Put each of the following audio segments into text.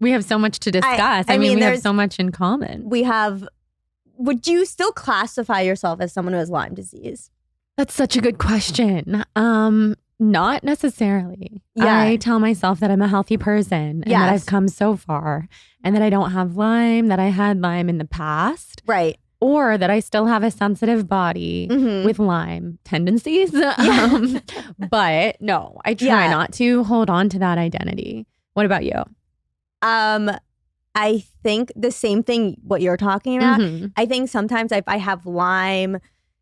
We have so much to discuss. I mean, we have so much in common. Would you still classify yourself as someone who has Lyme disease? That's such a good question. Not necessarily. Yeah. I tell myself that I'm a healthy person and that I've come so far and that I don't have Lyme, that I had Lyme in the past. Right. Or that I still have a sensitive body with Lyme tendencies. But no, I try not to hold on to that identity. What about you? I think the same thing what you're talking about. I think sometimes if I have Lyme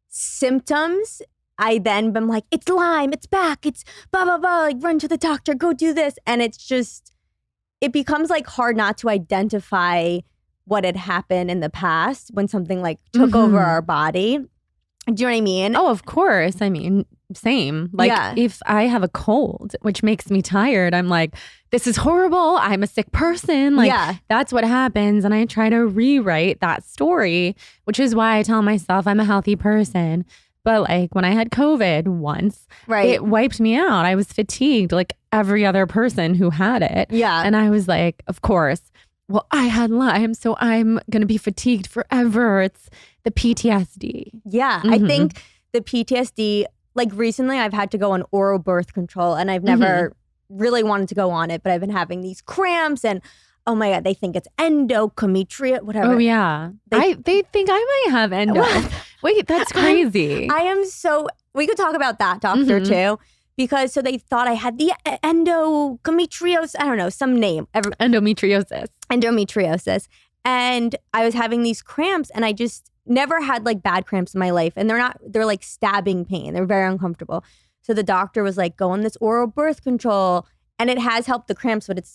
symptoms, I then am like, it's Lyme, it's back, it's blah, blah, blah, like run to the doctor, go do this. And it's just, it becomes like hard not to identify what had happened in the past when something like took over our body. Do you know what I mean? Oh, of course. I mean, same. Like if I have a cold, which makes me tired, I'm like, this is horrible. I'm a sick person. Like that's what happens. And I try to rewrite that story, which is why I tell myself I'm a healthy person. But like when I had COVID once, it wiped me out. I was fatigued like every other person who had it. Yeah. And I was like, of course, well, I had Lyme, so I'm going to be fatigued forever. It's the PTSD. Yeah. I think the PTSD, like recently I've had to go on oral birth control and I've never really wanted to go on it, but I've been having these cramps and oh my God, they think it's endometritis, whatever. Oh yeah. They think I might have endo. Wait, that's crazy. We could talk about that doctor too. Because so they thought I had the endometriosis, I don't know, some name. Endometriosis. And I was having these cramps and I just never had like bad cramps in my life. And they're like stabbing pain. They're very uncomfortable. So the doctor was like, go on this oral birth control. And it has helped the cramps, but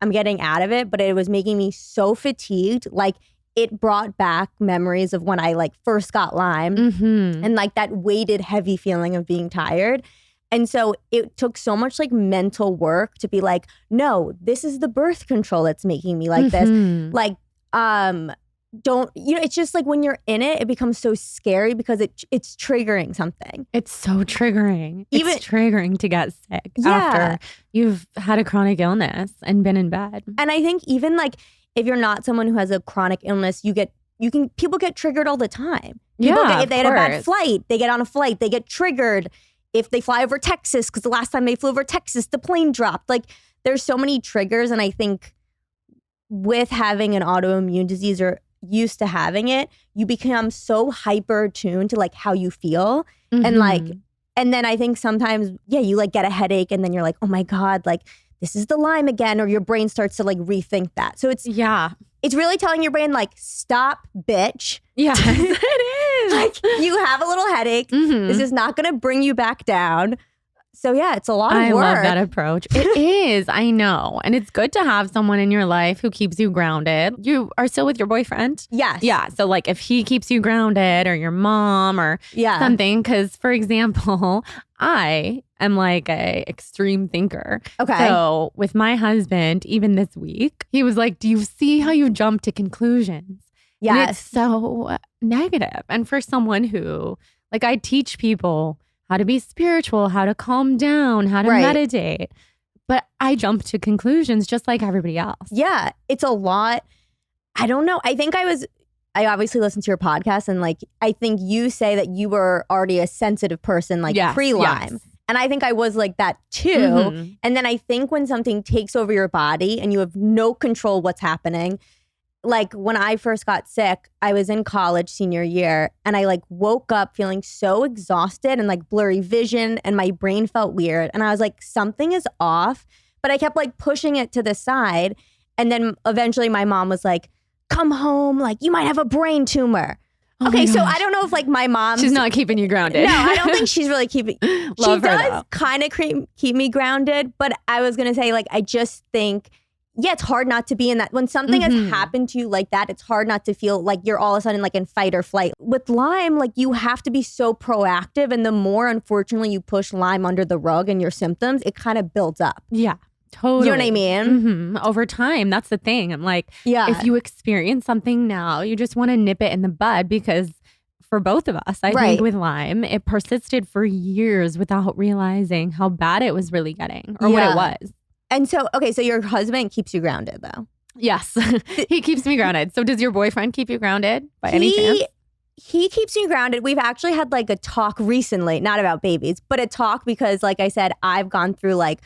I'm getting out of it. But it was making me so fatigued. Like it brought back memories of when I like first got Lyme and like that weighted heavy feeling of being tired. And so it took so much like mental work to be like, no, this is the birth control that's making me like this. Like, it's just like when you're in it, it becomes so scary because it's triggering something. It's so triggering. It's triggering to get sick after you've had a chronic illness and been in bed. And I think even like if you're not someone who has a chronic illness, people get triggered all the time. If they had a bad flight, they get on a flight, they get triggered. If they fly over Texas, because the last time they flew over Texas, the plane dropped. Like there's so many triggers. And I think with having an autoimmune disease or used to having it, you become so hyper tuned to like how you feel. And then I think sometimes, you like get a headache and then you're like, oh my God, like this is the Lyme again. Or your brain starts to like rethink that. So it's really telling your brain like, stop, bitch. Yeah, it is. Like you have a little headache. This is not going to bring you back down. So yeah, it's a lot of work. I love that approach. It is. I know. And it's good to have someone in your life who keeps you grounded. You are still with your boyfriend? Yes. Yeah. So like if he keeps you grounded or your mom or something, because for example, I am like a extreme thinker. Okay. So with my husband, even this week, he was like, do you see how you jump to conclusions? Yes. And it's so negative. And for someone who, like I teach people how to be spiritual, how to calm down, how to meditate. But I jump to conclusions just like everybody else. Yeah, it's a lot. I don't know. I think I obviously listened to your podcast and like, I think you say that you were already a sensitive person like pre-Lyme. Yes. And I think I was like that too. And then I think when something takes over your body and you have no control what's happening, like when I first got sick, I was in college senior year and I like woke up feeling so exhausted and like blurry vision and my brain felt weird. And I was like, something is off, but I kept like pushing it to the side. And then eventually my mom was like, come home, like you might have a brain tumor. Oh okay, so I don't know if like my mom... She's not keeping you grounded. No, I don't think she's really keeping... Love she her, does though. kind of keep me grounded, but I was going to say like, I just think... Yeah, it's hard not to be in that. When something has happened to you like that, it's hard not to feel like you're all of a sudden like in fight or flight. With Lyme, like you have to be so proactive. And the more, unfortunately, you push Lyme under the rug and your symptoms, it kind of builds up. Yeah, totally. You know what I mean? Over time, that's the thing. I'm like, if you experience something now, you just want to nip it in the bud because for both of us, I think with Lyme, it persisted for years without realizing how bad it was really getting or what it was. And so, okay, so your husband keeps you grounded though. Yes, he keeps me grounded. So does your boyfriend keep you grounded by any chance? He keeps me grounded. We've actually had like a talk recently, not about babies, but a talk because like I said, I've gone through like,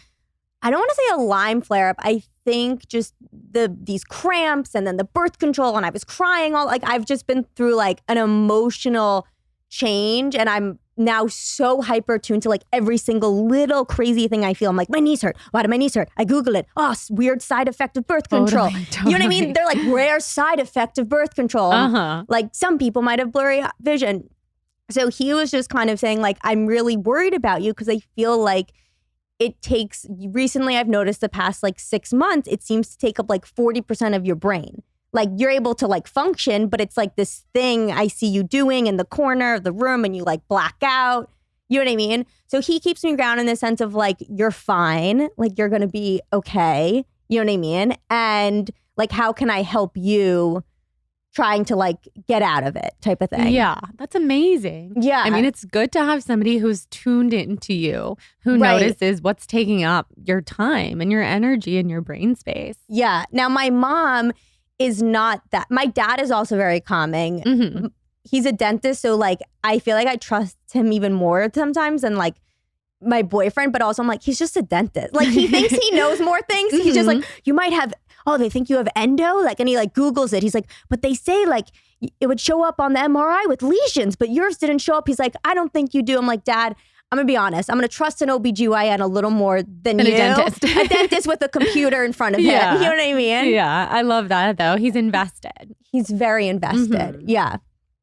I don't want to say a Lyme flare up. I think just these cramps and then the birth control, and I was crying I've just been through like an emotional change, and I'm now so hyper tuned to like every single little crazy thing I feel. I'm like, my knees hurt. Why do my knees hurt? I Google it. Oh, weird side effect of birth control. Totally. You know what I mean? They're like rare side effect of birth control. Like some people might have blurry vision. So he was just kind of saying like, I'm really worried about you because I feel like it takes, recently I've noticed the past like 6 months, it seems to take up like 40% of your brain. Like you're able to like function, but it's like this thing I see you doing in the corner of the room and you like black out. You know what I mean? So he keeps me grounded in the sense of like, you're fine. Like you're going to be okay. You know what I mean? And like, how can I help you trying to like get out of it type of thing. Yeah, that's amazing. Yeah. I mean, it's good to have somebody who's tuned into you, who notices what's taking up your time and your energy and your brain space. Yeah. Now, my mom is not that. My dad is also very calming. Mm-hmm. He's a dentist, so like I feel like I trust him even more sometimes than like my boyfriend, but also I'm like, he's just a dentist. Like he thinks he knows more things. He's just like, you might have, they think you have endo? Like, and he like Googles it. He's like, but they say like it would show up on the MRI with lesions, but yours didn't show up. He's like, I don't think you do. I'm like, Dad, I'm gonna be honest. I'm gonna trust an OBGYN a little more than you. A dentist. A dentist with a computer in front of him. You know what I mean? Yeah, I love that though. He's invested. He's very invested. Mm-hmm. Yeah.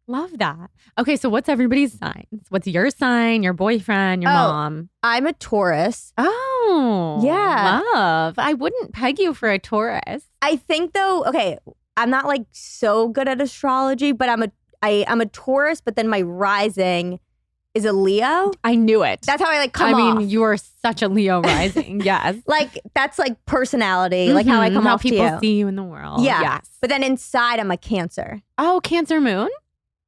Love that. Okay, so what's everybody's signs? What's your sign, your boyfriend, your mom? I'm a Taurus. Oh. Yeah. Love. I wouldn't peg you for a Taurus. I think though, okay, I'm not like so good at astrology, but I'm a Taurus, but then my rising is a Leo. I knew it. That's how I like come off. I mean, you are such a Leo rising. Yes. Like that's like personality, like how I come off to you. How people see you in the world. Yeah. Yes. But then inside I'm a Cancer. Oh, Cancer moon?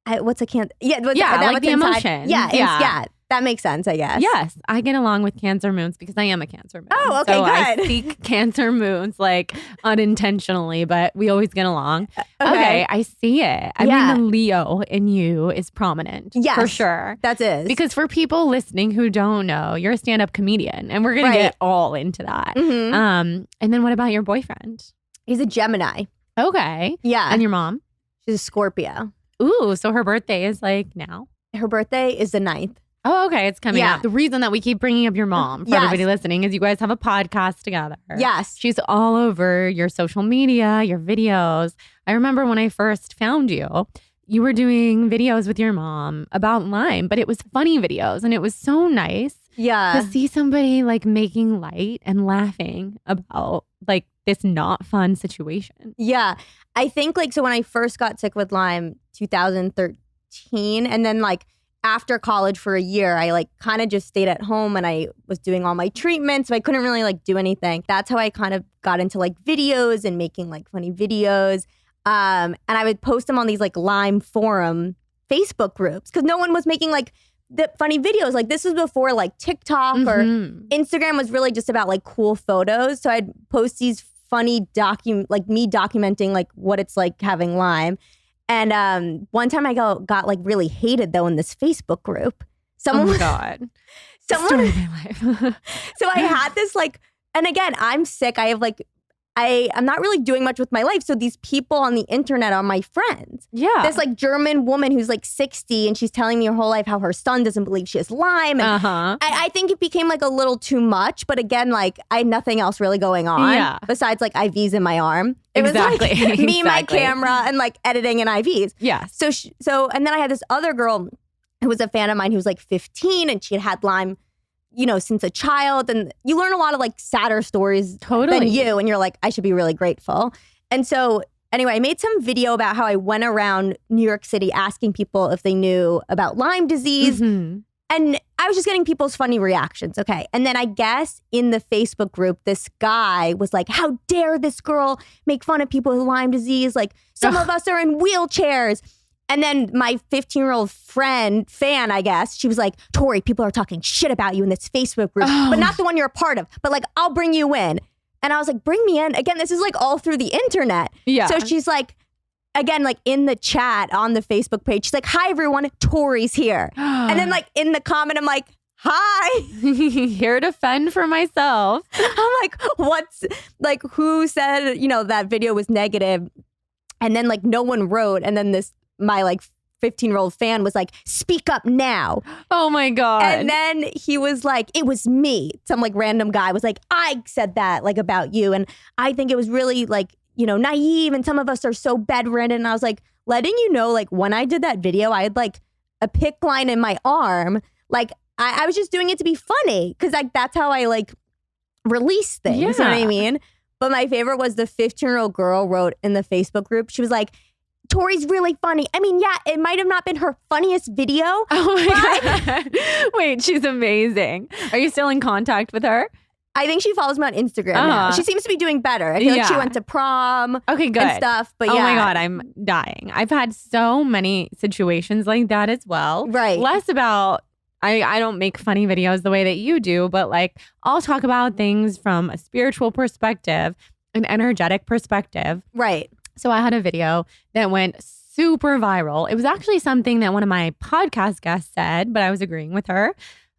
What's a Cancer? Yeah, like the emotion. Yeah, that makes sense, I guess. Yes, I get along with Cancer moons because I am a Cancer moon. Oh, okay, so good. I seek Cancer moons like unintentionally, but we always get along. Okay, I see it. I mean, the Leo in you is prominent. Yes, for sure. That is. Because for people listening who don't know, you're a stand-up comedian, and we're going to get all into that. Mm-hmm. And then what about your boyfriend? He's a Gemini. Okay. Yeah. And your mom? She's a Scorpio. Ooh, so her birthday is like now? Her birthday is the 9th. Oh, okay. It's coming up. The reason that we keep bringing up your mom for everybody listening is you guys have a podcast together. Yes. She's all over your social media, your videos. I remember when I first found you, you were doing videos with your mom about Lyme, but it was funny videos and it was so nice to see somebody like making light and laughing about like this not fun situation. Yeah. I think like, so when I first got sick with Lyme, 2013, and then like after college for a year, I like kind of just stayed at home and I was doing all my treatments, so I couldn't really like do anything. That's how I kind of got into like videos and making like funny videos. And I would post them on these like Lyme forum Facebook groups because no one was making like the funny videos. Like this was before like TikTok or Instagram was really just about like cool photos. So I'd post these funny like me documenting like what it's like having Lyme. And one time I got like really hated though in this Facebook group. Oh my God. Story of my life. So I had this like, and again, I'm sick. I have like, I'm not really doing much with my life. So these people on the internet are my friends. Yeah. This like German woman who's like 60 and she's telling me her whole life how her son doesn't believe she has Lyme. And I think it became like a little too much. But again, like I had nothing else really going on besides like IVs in my arm. It was like me, my camera, and like editing and IVs. Yeah. So and then I had this other girl who was a fan of mine who was like 15 and she had Lyme, you know, since a child, and you learn a lot of like sadder stories than you, and you're like, I should be really grateful. And so anyway, I made some video about how I went around New York City asking people if they knew about Lyme disease. Mm-hmm. And I was just getting people's funny reactions. Okay. And then I guess in the Facebook group, this guy was like, how dare this girl make fun of people with Lyme disease? Like some of us are in wheelchairs. And then my 15-year-old fan, I guess, she was like, Tori, people are talking shit about you in this Facebook group, but not the one you're a part of. But like, I'll bring you in. And I was like, bring me in. Again, this is like all through the internet. Yeah. So she's like, again, like in the chat on the Facebook page, she's like, hi, everyone, Tori's here. And then like in the comment, I'm like, hi. Here to fend for myself. I'm like, what's like, who said, that video was negative? And then like no one wrote. And then my like 15-year-old fan was like, speak up now. Oh my God. And then he was like, it was me. Some like random guy was like, I said that like about you. And I think it was really like, naive. And some of us are so bedridden. And I was like, letting you know, like when I did that video, I had like a PICC line in my arm. Like I was just doing it to be funny. Cause like that's how I like release things. You know what I mean? But my favorite was the 15-year-old girl wrote in the Facebook group. She was like, Tori's really funny. I mean, yeah, it might have not been her funniest video. Oh my God. Wait, she's amazing. Are you still in contact with her? I think she follows me on Instagram now. She seems to be doing better. I feel like she went to prom good. And stuff. But oh my God, I'm dying. I've had so many situations like that as well. Right. Less about, I don't make funny videos the way that you do, but like I'll talk about things from a spiritual perspective, an energetic perspective. Right. So I had a video that went super viral. It was actually something that one of my podcast guests said, but I was agreeing with her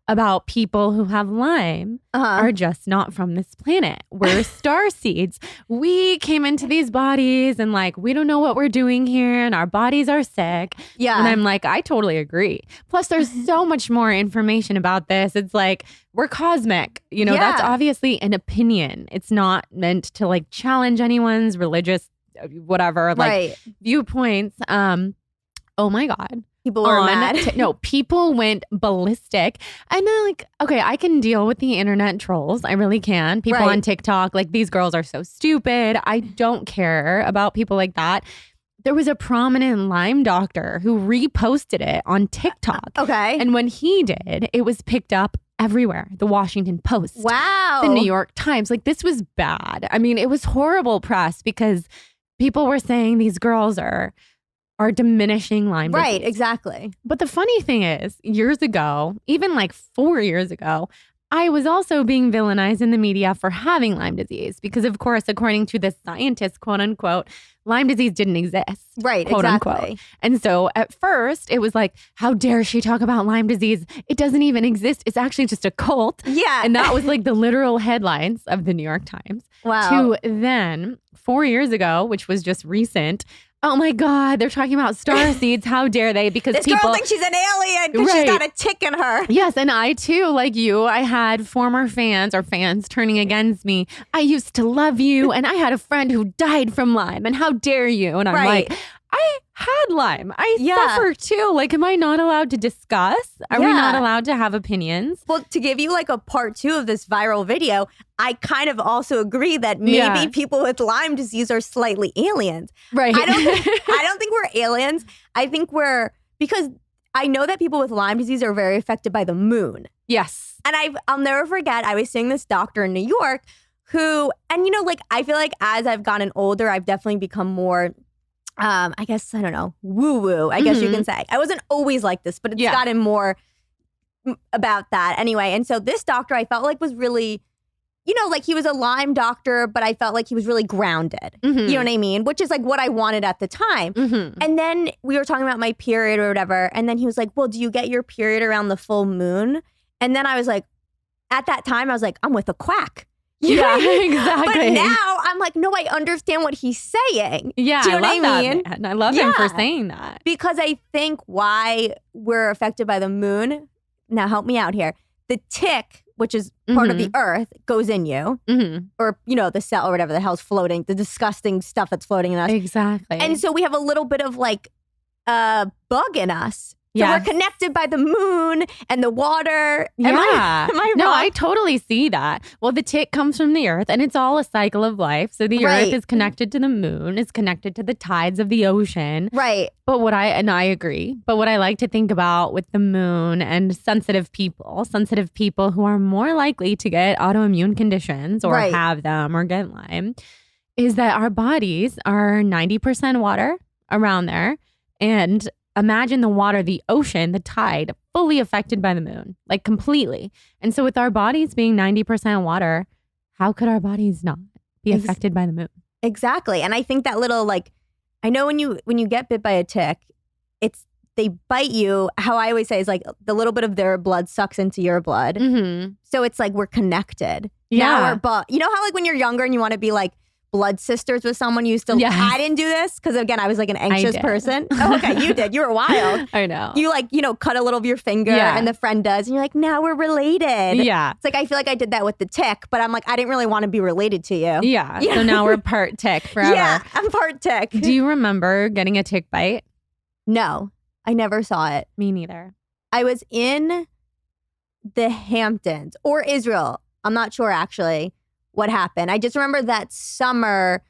about people who have Lyme are just not from this planet. We're star seeds. We came into these bodies and like, we don't know what we're doing here and our bodies are sick. Yeah. And I'm like, I totally agree. Plus there's so much more information about this. It's like, we're cosmic. That's obviously an opinion. It's not meant to like challenge anyone's religious whatever, like viewpoints. Oh my God. People were mad. People went ballistic. And then like, okay, I can deal with the internet trolls. I really can. People on TikTok, like these girls are so stupid. I don't care about people like that. There was a prominent Lyme doctor who reposted it on TikTok. Okay. And when he did, it was picked up everywhere. The Washington Post. Wow. The New York Times. Like this was bad. I mean, it was horrible press because people were saying these girls are diminishing Lyme disease. Right, exactly. But the funny thing is, years ago, even like 4 years ago, I was also being villainized in the media for having Lyme disease because, of course, according to the scientists, quote unquote, Lyme disease didn't exist. Right, quote exactly. Unquote. And so at first, it was like, how dare she talk about Lyme disease? It doesn't even exist. It's actually just a cult. Yeah. And that was like the literal headlines of the New York Times. Wow. To then, 4 years ago, which was just recent, oh my God, they're talking about star seeds. How dare they? Because this people girl thinks she's an alien because she's got a tick in her. Yes, and I too, like you, I had former fans or fans turning against me. I used to love you, and I had a friend who died from Lyme, and how dare you? And I'm like, I had Lyme. I suffer too. Like, am I not allowed to discuss? Are we not allowed to have opinions? Well, to give you like a part 2 of this viral video, I kind of also agree that maybe people with Lyme disease are slightly aliens. Right. I don't think we're aliens. I think because I know that people with Lyme disease are very affected by the moon. Yes. And I'll never forget, I was seeing this doctor in New York who, and like, I feel like as I've gotten older, I've definitely become more I guess, I don't know, woo-woo, I guess you can say. I wasn't always like this, but it's gotten more about that anyway. And so this doctor I felt like was really, like he was a Lyme doctor, but I felt like he was really grounded. You know what I mean? Which is like what I wanted at the time. And then we were talking about my period or whatever. And then he was like, well, do you get your period around the full moon? And then I was like, at that time, I was like, I'm with a quack. Exactly. But now I'm like, no, I understand what he's saying. Yeah, do you know what I mean? And I love him for saying that. Because I think why we're affected by the moon, now help me out here, the tick, which is part of the earth, goes in you. Or, the cell or whatever the hell's floating, the disgusting stuff that's floating in us. Exactly. And so we have a little bit of like a bug in us. So we're connected by the moon and the water. Am I wrong? No, I totally see that. Well, the tick comes from the earth and it's all a cycle of life. So the earth is connected to the moon, is connected to the tides of the ocean. Right. But I agree. But what I like to think about with the moon and sensitive people who are more likely to get autoimmune conditions or have them or get Lyme, is that our bodies are 90% water around there. And imagine the water, the ocean, the tide, fully affected by the moon, like completely. And so with our bodies being 90% water, how could our bodies not be affected by the moon? Exactly. And I think that little like, I know when you get bit by a tick, they bite you. How I always say is like the little bit of their blood sucks into your blood. Mm-hmm. So it's like we're connected. Yeah. But you know how like when you're younger and you want to be like blood sisters with someone, you still, yes. I didn't do this because again, I was like an anxious person. Oh, okay. You did. You were wild. I know. You like, cut a little of your finger and the friend does. And you're like, now we're related. Yeah. It's like, I feel like I did that with the tick, but I'm like, I didn't really want to be related to you. Yeah. So now we're part tick forever. Yeah. I'm part tick. Do you remember getting a tick bite? No, I never saw it. Me neither. I was in the Hamptons or Israel. I'm not sure actually what happened. I just remember that summer,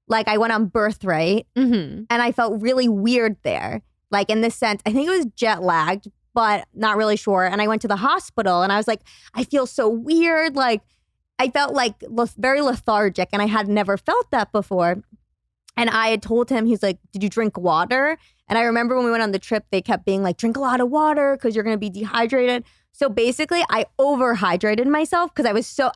like I went on Birthright and I felt really weird there. Like in the sense, I think it was jet lagged, but not really sure. And I went to the hospital and I was like, I feel so weird. Like I felt like very lethargic and I had never felt that before. And I had told him, he's like, did you drink water? And I remember when we went on the trip, they kept being like, drink a lot of water because you're going to be dehydrated. So basically, I overhydrated myself because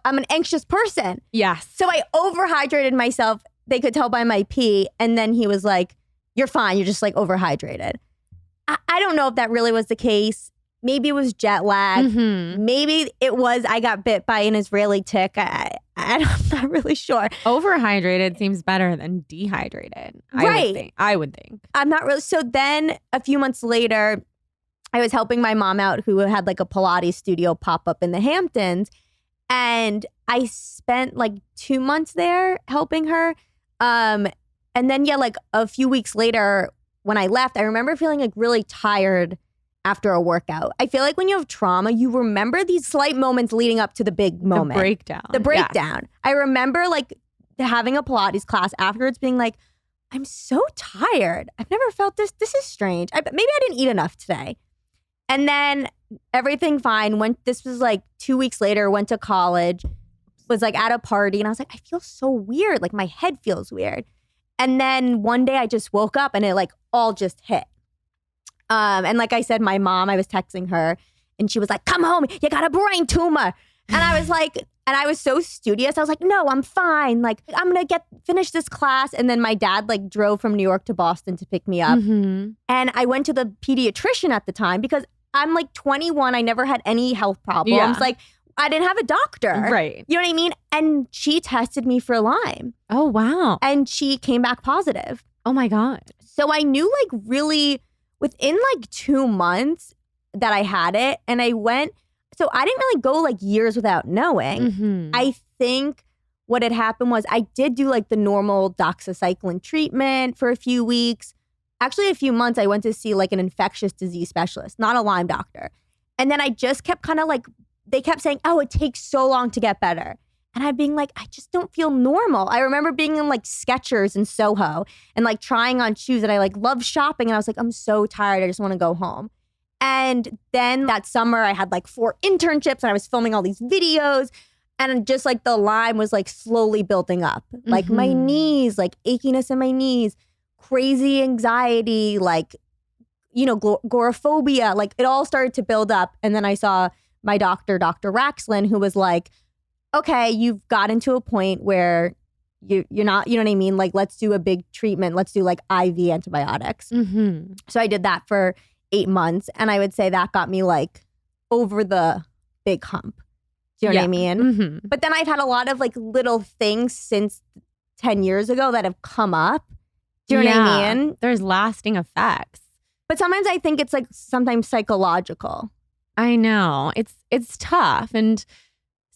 I'm an anxious person. Yes. So I overhydrated myself. They could tell by my pee. And then he was like, you're fine. You're just like overhydrated. I don't know if that really was the case. Maybe it was jet lag. Mm-hmm. Maybe it was I got bit by an Israeli tick. I'm not really sure. Overhydrated seems better than dehydrated. Right. I would think. I'm not really. So then a few months later, I was helping my mom out who had like a Pilates studio pop up in the Hamptons. And I spent like 2 months there helping her. And then, like a few weeks later when I left, I remember feeling like really tired after a workout. I feel like when you have trauma, you remember these slight moments leading up to the big moment. The breakdown. Yes. I remember like having a Pilates class afterwards being like, I'm so tired. I've never felt this. This is strange. Maybe I didn't eat enough today. And then everything fine. This was like 2 weeks later, went to college, was like at a party. And I was like, I feel so weird. Like my head feels weird. And then one day I just woke up and it like all just hit. And like I said, my mom, I was texting her and she was like, come home, you got a brain tumor. And I was like, and I was so studious. I was like, no, I'm fine. Like, I'm going to finish this class. And then my dad like drove from New York to Boston to pick me up. Mm-hmm. And I went to the pediatrician at the time because I'm like 21. I never had any health problems. Yeah. Like, I didn't have a doctor. Right. You know what I mean? And she tested me for Lyme. Oh, wow. And she came back positive. Oh my God. So I knew like really within like 2 months that I had it. And I went, so I didn't really go like years without knowing. Mm-hmm. I think what had happened was I did do like the normal doxycycline treatment for a few weeks. Actually, a few months, I went to see like an infectious disease specialist, not a Lyme doctor. And then I just kept kind of like, they kept saying, oh, it takes so long to get better. And I'm being like, I just don't feel normal. I remember being in like Skechers in Soho and like trying on shoes and I like love shopping. And I was like, I'm so tired. I just want to go home. And then that summer I had like 4 internships and I was filming all these videos. And just like the Lyme was like slowly building up. Like my knees, like achiness in my knees, crazy anxiety, like, agoraphobia. Like it all started to build up. And then I saw my doctor, Dr. Raxlin, who was like, okay, you've gotten to a point where you're not, you know what I mean? Like, let's do a big treatment. Let's do like IV antibiotics. Mm-hmm. So I did that for 8 months. And I would say that got me like over the big hump. Do you know what I mean? Mm-hmm. But then I've had a lot of like little things since 10 years ago that have come up. Do you know what I mean? There's lasting effects. But sometimes I think it's like sometimes psychological. I know. It's tough. And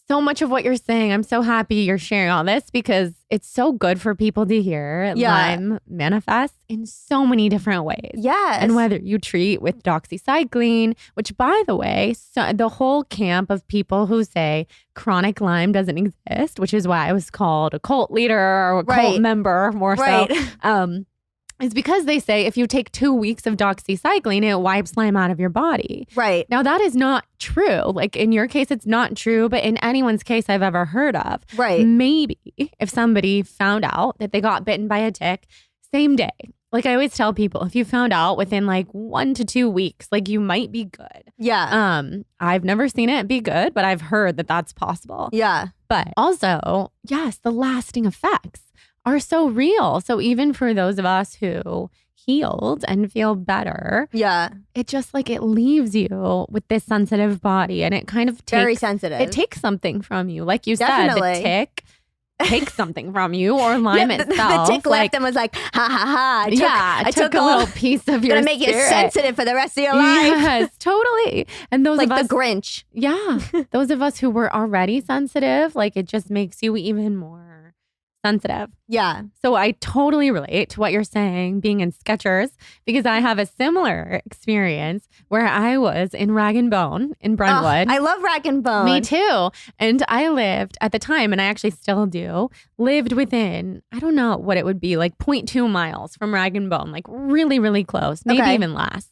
so much of what you're saying, I'm so happy you're sharing all this because it's so good for people to hear. Lyme manifests in so many different ways. Yes. And whether you treat with doxycycline, which by the way, the whole camp of people who say chronic Lyme doesn't exist, which is why I was called a cult leader or a cult member more so. Is because they say if you take 2 weeks of doxycycline, it wipes Lyme out of your body. Right. Now, that is not true. Like in your case, it's not true, but in anyone's case I've ever heard of. Right. Maybe if somebody found out that they got bitten by a tick, same day. Like I always tell people, if you found out within like 1 to 2 weeks, like you might be good. Yeah. I've never seen it be good, but I've heard that that's possible. Yeah. But also, yes, the lasting effects are so real. So even for those of us who healed and feel better, it just like it leaves you with this sensitive body, and it kind of takes very sensitive. It takes something from you, like you said, the tick takes something from you, or Lyme itself. The tick left and was like, ha ha ha. I took a little piece of your gonna make you sensitive for the rest of your life. Yes, totally. And those like of us, the Grinch. Yeah, those of us who were already sensitive, like it just makes you even more sensitive. Yeah. So I totally relate to what you're saying, being in Skechers, because I have a similar experience where I was in Rag & Bone in Brentwood. I love Rag & Bone. Me too. And I lived at the time, and I actually still do, lived within, I don't know what it would be, like 0.2 miles from Rag & Bone, like really, really close, maybe even less.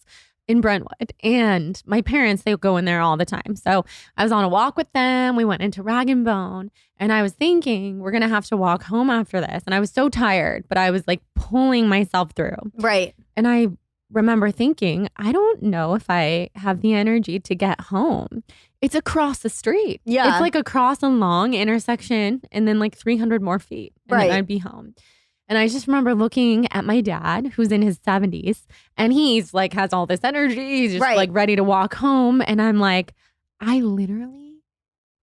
In Brentwood. And my parents, they would go in there all the time. So I was on a walk with them. We went into Rag & Bone, and I was thinking we're going to have to walk home after this. And I was so tired, but I was like pulling myself through. Right. And I remember thinking, I don't know if I have the energy to get home. It's across the street. Yeah. It's like across a long intersection and then like 300 more feet. And then I'd be home. And I just remember looking at my dad, who's in his 70s, and he's like, has all this energy. He's just like ready to walk home. And I'm like, I literally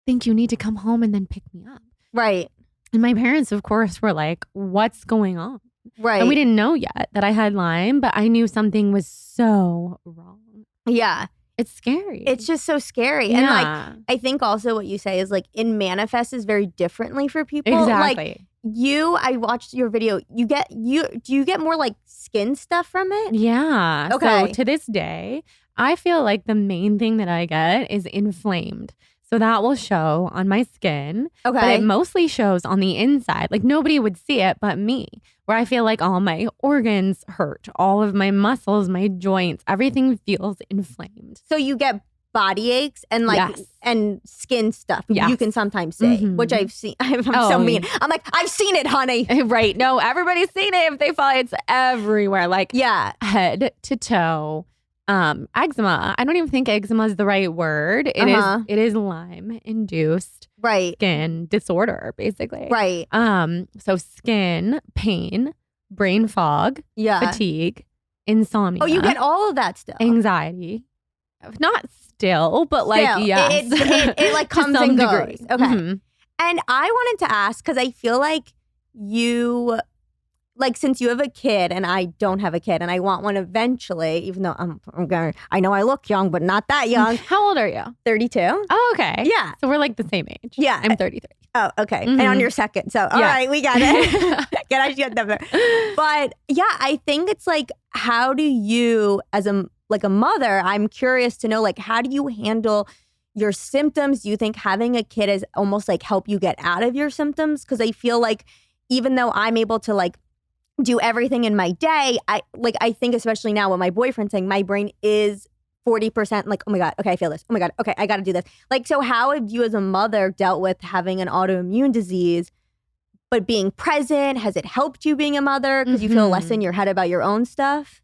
think you need to come home and then pick me up. Right. And my parents, of course, were like, what's going on? Right. And we didn't know yet that I had Lyme, but I knew something was so wrong. Yeah. It's scary. It's just so scary. Yeah. And like, I think also what you say is like, it manifests very differently for people. Exactly. Like, I watched your video. Do you get more like skin stuff from it? Yeah. Okay. So to this day, I feel like the main thing that I get is inflamed. So that will show on my skin. Okay. But it mostly shows on the inside. Like nobody would see it but me, where I feel like all my organs hurt, all of my muscles, my joints, everything feels inflamed. So you get body aches and like and skin stuff. Yes. You can sometimes say, which I've seen. I'm so mean. I'm like, I've seen it, honey. Right. No, everybody's seen it. If they follow, it's everywhere. Like head to toe. Eczema. I don't even think eczema is the right word. It is Lyme induced skin disorder, basically. Right. So skin pain, brain fog, fatigue, insomnia. Oh, you get all of that stuff. Anxiety. Not still, but like yes. It like comes and goes. Degree. Okay. Mm-hmm. And I wanted to ask, because I feel like you, like, since you have a kid and I don't have a kid and I want one eventually, even though I know I look young, but not that young. How old are you? 32. Oh, okay. Yeah. So we're like the same age. Yeah. I'm 33. Oh, okay. And on your second. So, all right, we got it. Get number. But yeah, I think it's like, how do you, as a mother, I'm curious to know, like, how do you handle your symptoms? Do you think having a kid is almost like help you get out of your symptoms? Because I feel like even though I'm able to like do everything in my day, I think especially now with my boyfriend saying my brain is 40% like, oh my God, okay, I feel this. Oh my God, okay, I got to do this. Like, so how have you as a mother dealt with having an autoimmune disease, but being present? Has it helped you being a mother because you feel less in your head about your own stuff?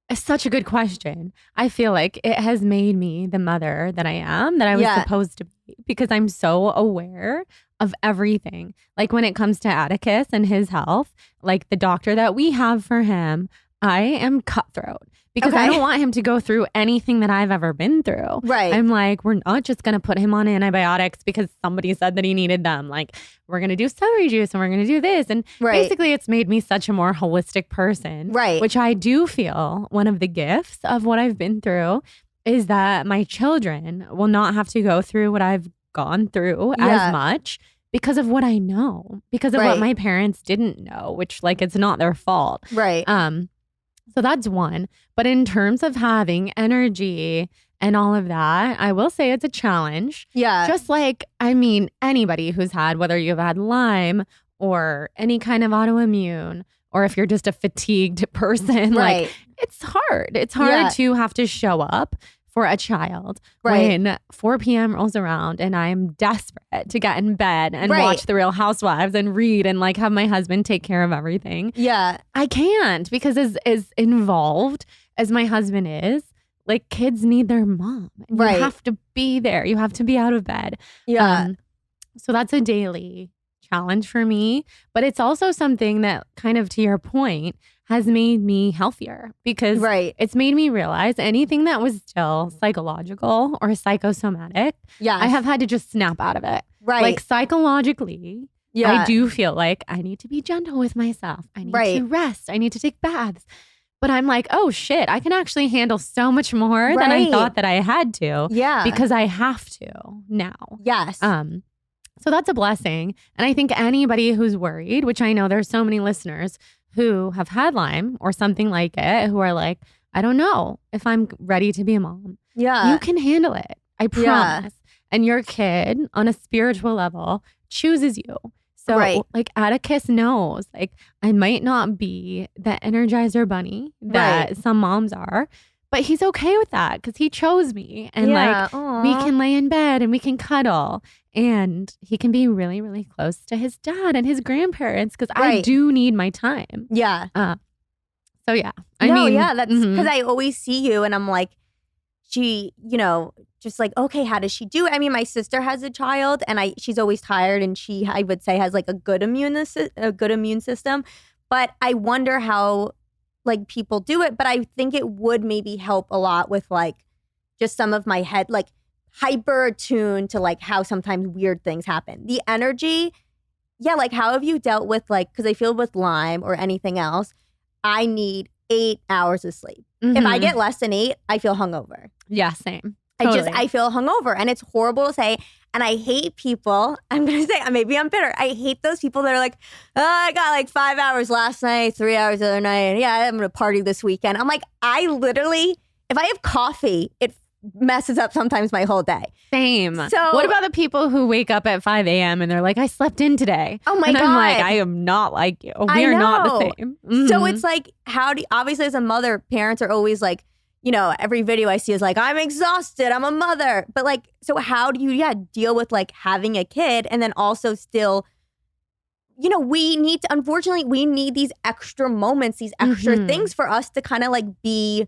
It's such a good question. I feel like it has made me the mother that I am, that I was supposed to be, because I'm so aware of everything. Like when it comes to Atticus and his health, like the doctor that we have for him, I am cutthroat. Because I don't want him to go through anything that I've ever been through. Right. I'm like, we're not just going to put him on antibiotics because somebody said that he needed them. Like, we're going to do celery juice and we're going to do this. And basically, it's made me such a more holistic person. Right. Which I do feel one of the gifts of what I've been through is that my children will not have to go through what I've gone through as much because of what I know. Because of what my parents didn't know, which like it's not their fault. Right. So that's one. But in terms of having energy and all of that, I will say it's a challenge. Yeah. Just like, I mean, anybody who's had, whether you've had Lyme or any kind of autoimmune, or if you're just a fatigued person, like it's hard. It's hard to have to show up for a child when 4 p.m. rolls around and I'm desperate to get in bed and watch The Real Housewives and read and like have my husband take care of everything. Yeah. I can't, because as involved as my husband is, like kids need their mom. You have to be there. You have to be out of bed. Yeah. So that's a daily challenge for me. But it's also something that, kind of to your point, has made me healthier, because it's made me realize anything that was still psychological or psychosomatic, I have had to just snap out of it. Like psychologically, I do feel like I need to be gentle with myself. I need to rest. I need to take baths. But I'm like, oh shit, I can actually handle so much more than I thought that I had to. Because I have to now. So that's a blessing. And I think anybody who's worried, which I know there's so many listeners who have had Lyme or something like it, who are like, I don't know if I'm ready to be a mom. You can handle it. I promise. And your kid, on a spiritual level, chooses you. So like Atticus knows, like, I might not be the Energizer bunny that some moms are, but he's okay with that because he chose me. And we can lay in bed and we can cuddle. And he can be really, really close to his dad and his grandparents, because I do need my time. So yeah. I mean, that's because I always see you and I'm like, she, just like, okay, how does she do it? I mean, my sister has a child and she's always tired, and she, I would say, has like a good immune system. But I wonder how like people do it. But I think it would maybe help a lot with like just some of my head, like hyper attuned to like how sometimes weird things happen. The energy, like how have you dealt with like, because I feel with Lyme or anything else, I need 8 hours of sleep. If I get less than 8, I feel hungover. Same. Totally. I feel hungover, and it's horrible to say. And I hate people. I'm going to say, maybe I'm bitter. I hate those people that are like, oh, I got like 5 hours last night, 3 hours the other night. Yeah, I'm going to party this weekend. I'm like, I literally, if I have coffee, it messes up sometimes my whole day. Same. So what about the people who wake up at 5 a.m. and they're like, I slept in today? Oh my God. I'm like, I am not like you. We are not the same. So it's like, obviously as a mother, parents are always like, every video I see is like, I'm exhausted, I'm a mother. But like, so how do you, deal with like having a kid and then also still, we need to, unfortunately, we need these extra moments, these extra things for us to kind of like be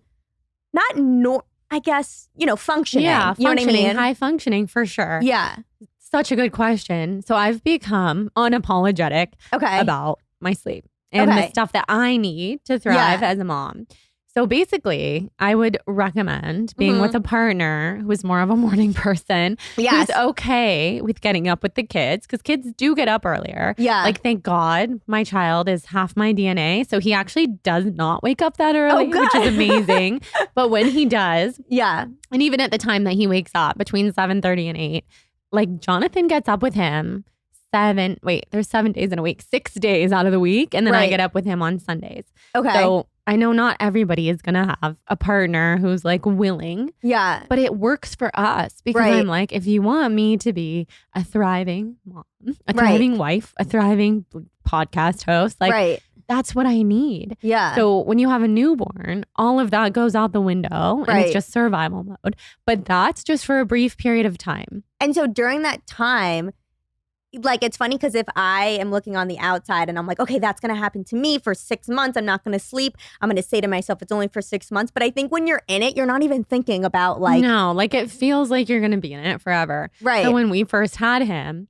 I guess, functioning. Yeah, you know what I mean? High functioning for sure. Yeah. Such a good question. So I've become unapologetic about my sleep and the stuff that I need to thrive as a mom. So basically, I would recommend being with a partner who's more of a morning person, who's okay with getting up with the kids, because kids do get up earlier. Like, thank God my child is half my DNA. So he actually does not wake up that early, which is amazing. But when he does, and even at the time that he wakes up between 7:30 and 8, like Jonathan gets up with him there's 7 days in a week, 6 days out of the week. And then I get up with him on Sundays. So I know not everybody is going to have a partner who's like willing. But it works for us because I'm like, if you want me to be a thriving mom, a thriving wife, a thriving podcast host, like that's what I need. So when you have a newborn, all of that goes out the window and it's just survival mode. But that's just for a brief period of time. And so during that time, like, it's funny because if I am looking on the outside and I'm like, okay, that's going to happen to me for 6 months. I'm not going to sleep. I'm going to say to myself, it's only for 6 months. But I think when you're in it, you're not even thinking about like. No, like it feels like you're going to be in it forever. So when we first had him,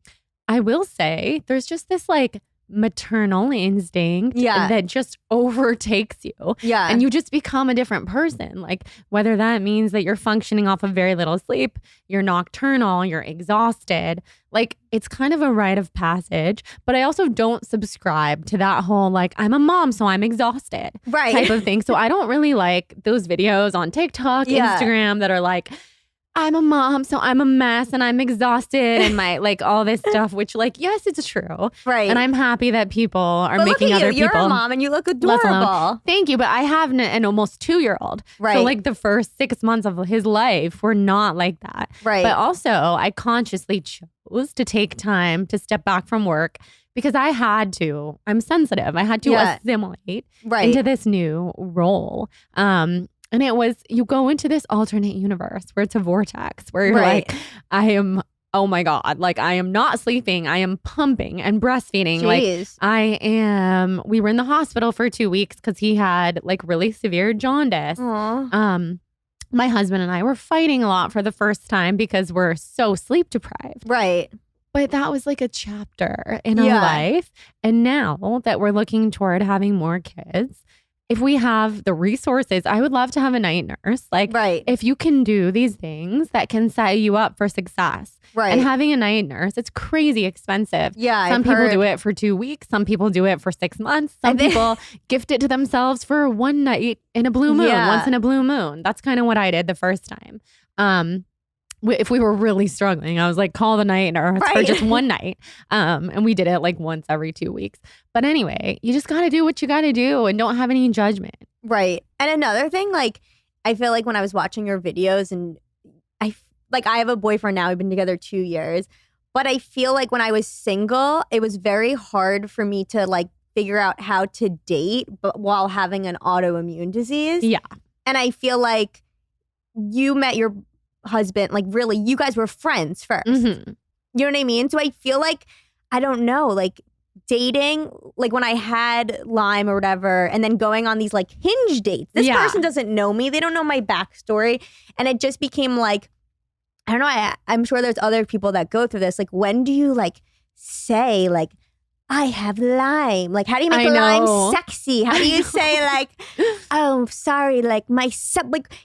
I will say there's just this like maternal instinct that just overtakes you. And you just become a different person. Like, whether that means that you're functioning off of very little sleep, you're nocturnal, you're exhausted. Like, it's kind of a rite of passage. But I also don't subscribe to that whole like, I'm a mom, so I'm exhausted type of thing. So I don't really like those videos on TikTok, Instagram that are like, I'm a mom, so I'm a mess and I'm exhausted and my like all this stuff, which like, yes, it's true. And I'm happy that people are making other people. You're a mom and you look adorable. Thank you. But I have an almost 2-year-old. So like the first 6 months of his life were not like that. But also I consciously chose to take time to step back from work because I had to. I'm sensitive. I had to assimilate into this new role. And it was, you go into this alternate universe where it's a vortex where you're like, oh my God, like I am not sleeping. I am pumping and breastfeeding. Like we were in the hospital for 2 weeks because he had like really severe jaundice. My husband and I were fighting a lot for the first time because we're so sleep deprived. But that was like a chapter in our life. And now that we're looking toward having more kids, if we have the resources, I would love to have a night nurse. Like, if you can do these things that can set you up for success. And having a night nurse, it's crazy expensive. Some people do it for 2 weeks. Some people do it for 6 months. Some people gift it to themselves for one night in a blue moon, once in a blue moon. That's kind of what I did the first time. If we were really struggling, I was like, call the night nurse for just one night. And we did it like once every 2 weeks. But anyway, you just got to do what you got to do and don't have any judgment. Right. And another thing, like, I feel like when I was watching your videos and I have a boyfriend now, we've been together 2 years, but I feel like when I was single, it was very hard for me to like figure out how to date, but while having an autoimmune disease. And I feel like you met your husband, like really, you guys were friends first. You know what I mean? So I feel like, I don't know, like dating, like when I had Lyme or whatever, and then going on these like Hinge dates. This person doesn't know me. They don't know my backstory. And it just became like, I don't know, I'm sure there's other people that go through this. Like, when do you like say like, I have Lyme? Like, how do you make Lyme sexy? How do you say like, oh, sorry, like like,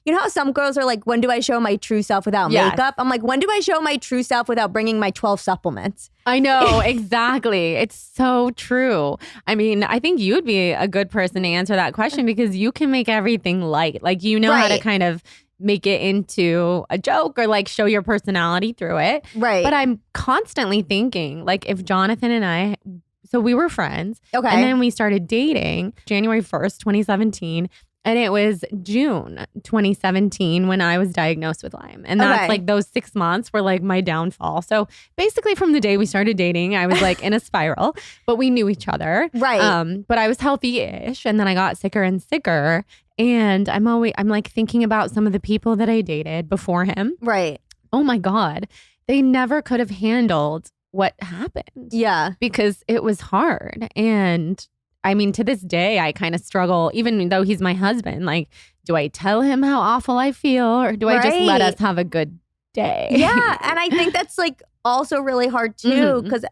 you know how some girls are like, when do I show my true self without makeup? I'm like, when do I show my true self without bringing my 12 supplements? I know, exactly. It's so true. I mean, I think you'd be a good person to answer that question because you can make everything light. Like, you know how to kind of make it into a joke or like show your personality through it. But I'm constantly thinking, like, if Jonathan and I, so we were friends. And then we started dating January 1st, 2017. And it was June 2017 when I was diagnosed with Lyme. And that's like those 6 months were like my downfall. So basically from the day we started dating, I was like in a spiral, but we knew each other. But I was healthy-ish. And then I got sicker and sicker. And I'm like thinking about some of the people that I dated before him. Oh my God. They never could have handled what happened. Because it was hard. And I mean, to this day, I kind of struggle, even though he's my husband. Like, do I tell him how awful I feel or do I just let us have a good day? And I think that's like also really hard too. Because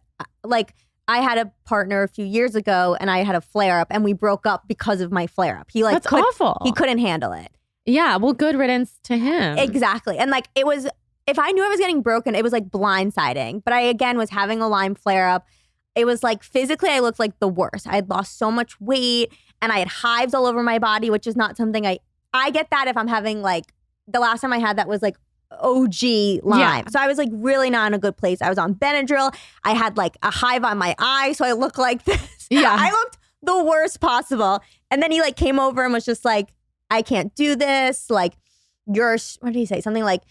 like, I had a partner a few years ago and I had a flare up and we broke up because of my flare up. He like, that's awful. He couldn't handle it. Yeah. Well, good riddance to him. Exactly. And like, it was, if I knew I was getting broken, it was like blindsiding. But I, again, was having a Lyme flare up. It was like physically, I looked like the worst. I had lost so much weight and I had hives all over my body, which is not something I get that if I'm having like, the last time I had that was like OG Lyme. So I was like really not in a good place. I was on Benadryl. I had like a hive on my eye. So I looked like this. I looked the worst possible. And then he like came over and was just like, I can't do this. Like, what did he say? Something like,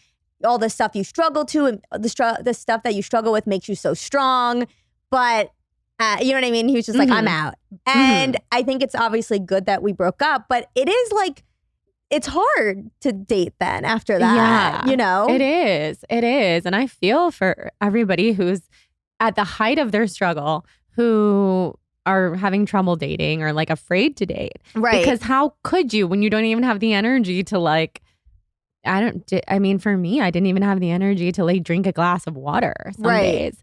all the stuff you struggle to and the stuff that you struggle with makes you so strong. But you know what I mean? He was just like, I'm out. And I think it's obviously good that we broke up, but it is like, it's hard to date then after that, you know? It is. It is. And I feel for everybody who's at the height of their struggle, who are having trouble dating or like afraid to date. Because how could you when you don't even have the energy to like, I mean, for me, I didn't even have the energy to like drink a glass of water some days.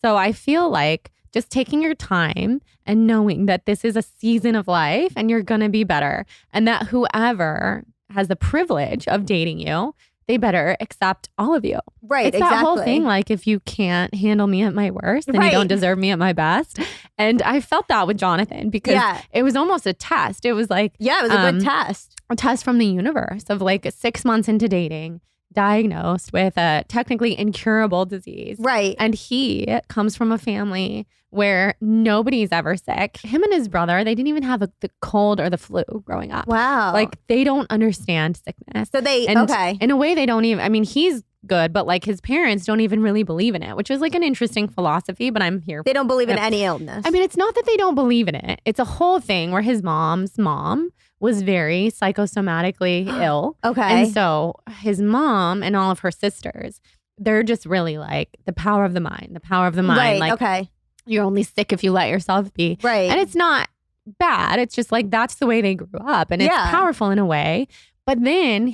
So I feel like just taking your time and knowing that this is a season of life and you're going to be better. And that whoever has the privilege of dating you, they better accept all of you. It's that whole thing. Like, if you can't handle me at my worst, then you don't deserve me at my best. And I felt that with Jonathan because it was almost a test. It was like, it was a good test. A test from the universe of like 6 months into dating, diagnosed with a technically incurable disease. And he comes from a family where nobody's ever sick. Him and his brother, they didn't even have the cold or the flu growing up. Like, they don't understand sickness. So they, in a way, they don't even, I mean, he's good, but like his parents don't even really believe in it, which is like an interesting philosophy, but I'm here. They don't believe in any illness. I mean, it's not that they don't believe in it. It's a whole thing where his mom's mom was very psychosomatically ill. And so his mom and all of her sisters, they're just really like the power of the mind, the power of the mind. Like, you're only sick if you let yourself be. And it's not bad. It's just like, that's the way they grew up. And it's powerful in a way. But then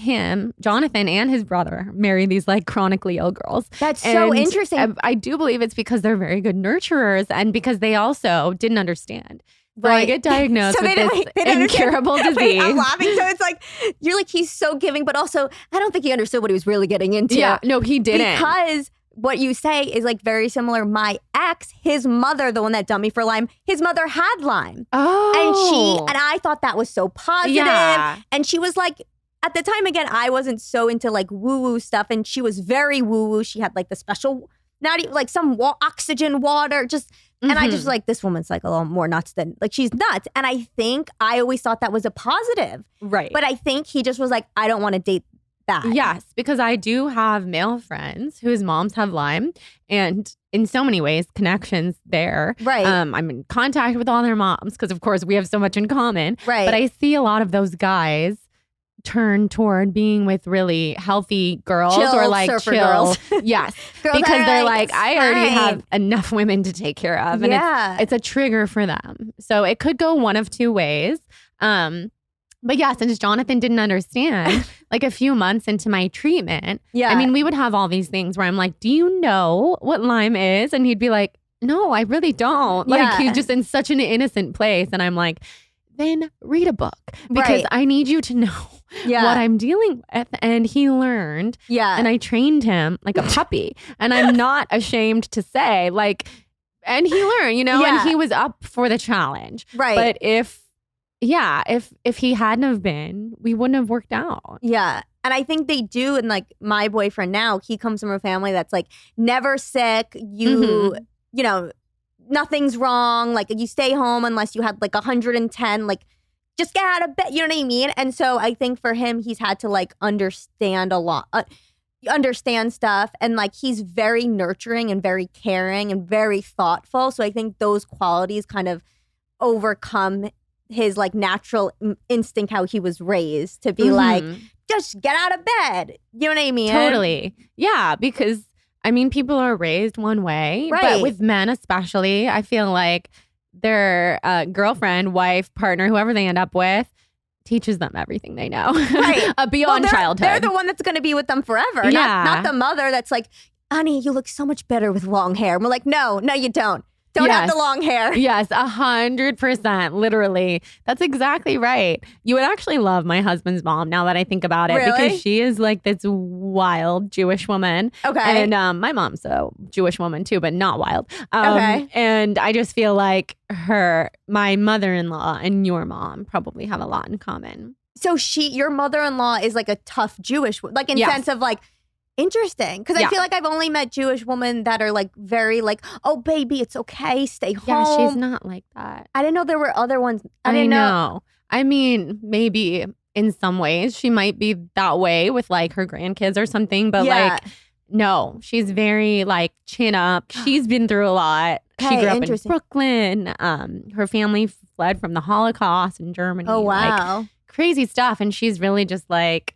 Jonathan and his brother marry these like chronically ill girls. That's so interesting. I do believe it's because they're very good nurturers and because they also didn't understand. So Right. I get diagnosed with this incurable disease. Wait, I'm laughing. So it's like, you're like, he's so giving, but also I don't think he understood what he was really getting into. Yeah, no, he didn't. Because what you say is like very similar. My ex, his mother, the one that dumped me for Lyme, his mother had Lyme. Oh. And I thought that was so positive. Yeah. And she was like, at the time, again, I wasn't so into like woo-woo stuff. And she was very woo-woo. She had like the special, not even like some oxygen water, just... And I just like, this woman's like a little more nuts than, like, she's nuts. And I think I always thought that was a positive. Right. But I think he just was like, I don't want to date that. Yes, because I do have male friends whose moms have Lyme. And in so many ways, connections there. Right. I'm in contact with all their moms because, of course, we have so much in common. Right. But I see a lot of those guys turn toward being with really healthy girls or like surfer chill girls. Yes. Girls because that are they're like, I already fine. have enough women to take care of. And it's a trigger for them. So it could go one of two ways. But yeah, since Jonathan didn't understand, like a few months into my treatment, I mean, we would have all these things where I'm like, do you know what Lyme is? And he'd be like, no, I really don't. Like he's just in such an innocent place. And I'm like, then read a book because I need you to know what I'm dealing with. And he learned. And I trained him like a puppy. And I'm not ashamed to say, like, and he learned, you know, and he was up for the challenge. Right. But if he hadn't have been, we wouldn't have worked out. Yeah. And I think they do. And like my boyfriend now, he comes from a family that's like never sick. You know, nothing's wrong. Like you stay home unless you had like 110, like just get out of bed. You know what I mean? And so I think for him, he's had to like understand a lot, understand stuff. And like he's very nurturing and very caring and very thoughtful. So I think those qualities kind of overcome his like natural instinct, how he was raised to be like, just get out of bed. You know what I mean? Totally. Yeah, because I mean, people are raised one way, but with men especially, I feel like their girlfriend, wife, partner, whoever they end up with, teaches them everything they know beyond childhood. They're the one that's going to be with them forever. Yeah. Not the mother that's like, honey, you look so much better with long hair. And we're like, no, you don't. Don't have the long hair. Yes, 100%. Literally. That's exactly right. You would actually love my husband's mom now that I think about it. Really? Because she is like this wild Jewish woman. Okay. And my mom's a Jewish woman too, but not wild. Okay. And I just feel like my mother-in-law and your mom probably have a lot in common. So your mother-in-law is like a tough Jewish, like in sense of like, interesting. Because I feel like I've only met Jewish women that are like very like, oh, baby, it's okay. Stay home. Yeah, she's not like that. I didn't know there were other ones. I didn't know. I mean, maybe in some ways she might be that way with like her grandkids or something. But like, no, she's very like chin up. She's been through a lot. She grew up in Brooklyn. Her family fled from the Holocaust in Germany. Oh, wow. Like, crazy stuff. And she's really just like,